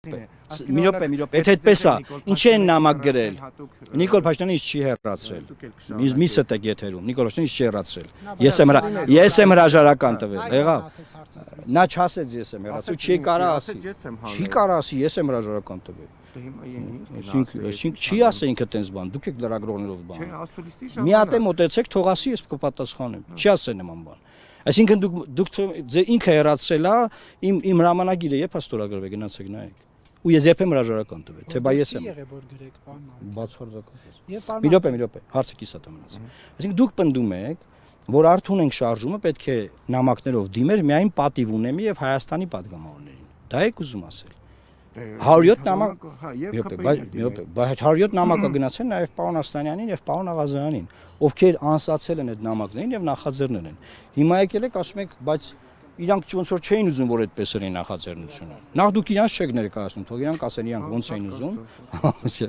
մի րոպե, եթե այդպես է, ինչի են նամակ գրել։ Նիկոլ Փաշինյանը ինձ չի հեռացրել։ Մի ստեք եթերում, Նիկոլ Փաշինյանը ինձ չի հեռացրել։ Ես եմ հրաժարական տվել, եղավ։ Նա չասեց ես եմ հեռացրել, չի կարա ասի։ Չի կարա ասի, ես եմ հրաժարական տվել։ Այսինքն չի ասե ինքը տենց բան, դուք եք լրագրողներով բան։ Մի հատ է մոտեցեք, թող ասի, ես կպատասխանեմ։ Չի ասե նման բան։ Այսինքն դուք ինքը հեռացրել է, իմ հրամանագիրը երբ է ստորագրվել, գնացեք նայեք։ Ու ես երբեմն հրաժարական տվել, թե բայ ես եմ։ Բացարձակապես։ Մի րոպե, հարցը կիսատ է մնացել։ Այսինքն դուք պնդում եք, որ Արթուն ենք շարժումը պետք է նամակներով դիմեր միայն պատիվ ունեմի եւ Հայաստանի падգամավորներին։ Դա եք ուզում ասել։ 107 նամակ, բայց 107 նամակը գնացել նաև պարոն Ասլանյանին եւ պարոն Աղազյանին, ովքեր անսացել են այդ նամակներին եւ նախաձեռնել են։ Հիմա եկել եք ասում եք, բայց իրանք ոնց որ չէին ուզում, որ այդպես լինի նախաձեռնությունը։ Նախ դուք իրանք չեք ներկայացնում, թող իրանք ասեն իրանք ոնց էին ուզում։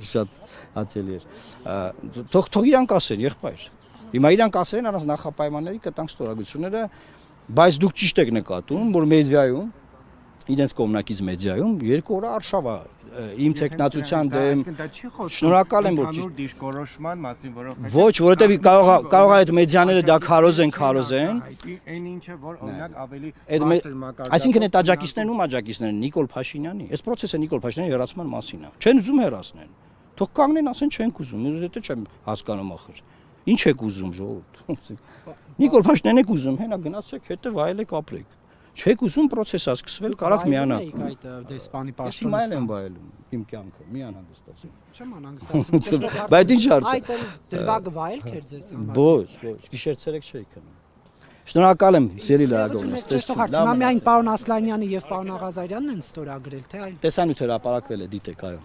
Շատ հաճելի էր։ Թող իրանք ասեն, եղբայր։ Հիմա իրանք ասեն առանց նախապայմանների կտանք ստորագրությունները, բայց դուք ճիշտ եք նկատում, որ մեդիայում իրենց կողմնակից մեդիայում 2 օր արշավ է իմ տեխնացության դեմ շնորհակալ եմ որ դիշկորոշման մասին ոչ որովհետև կարող է այդ մեդիաները դա քարոզեն այն ինչը որ օրինակ ավելի բարձր մակարդակով այսինքն այդ աջակիցներն ու աջակիցներն Նիկոլ Փաշինյանի այս process-ը Նիկոլ Փաշինյանի հեռացման մասին է չեն ուզում հեռացնեն թող կանգնեն ասեն չենք ուզում դե չեմ հասկանում ախր ինչ եք ուզում ժողովուրդ Նիկոլ Փաշինյանն եք ուզում հենա գնացեք հետո վայելեք ապրեք Չեք ուզում process-ը սկսվել, կարող միանալ։ Այդ դեսպանի պաշտոնը։ Ես հիմա եմ վայելում իմ կյանքը, մի անհանգստացում։ Չեմ անհանգստացում։ Բայց ինչ հարց է։ Այդ դրվագը վայելք էր ձեզ համար։ Ոչ, գիշեր-ցերեկ չէի քնում։ Շնորհակալ եմ, սիրելի լրագրողներ, տեսնում։ Հիմա միայն պարոն Ասլանյանը եւ պարոն Աղազարյանն են ստորագրել, թե այլ։ Տեսանյութ հրապարակվել է, դիտեք, այո։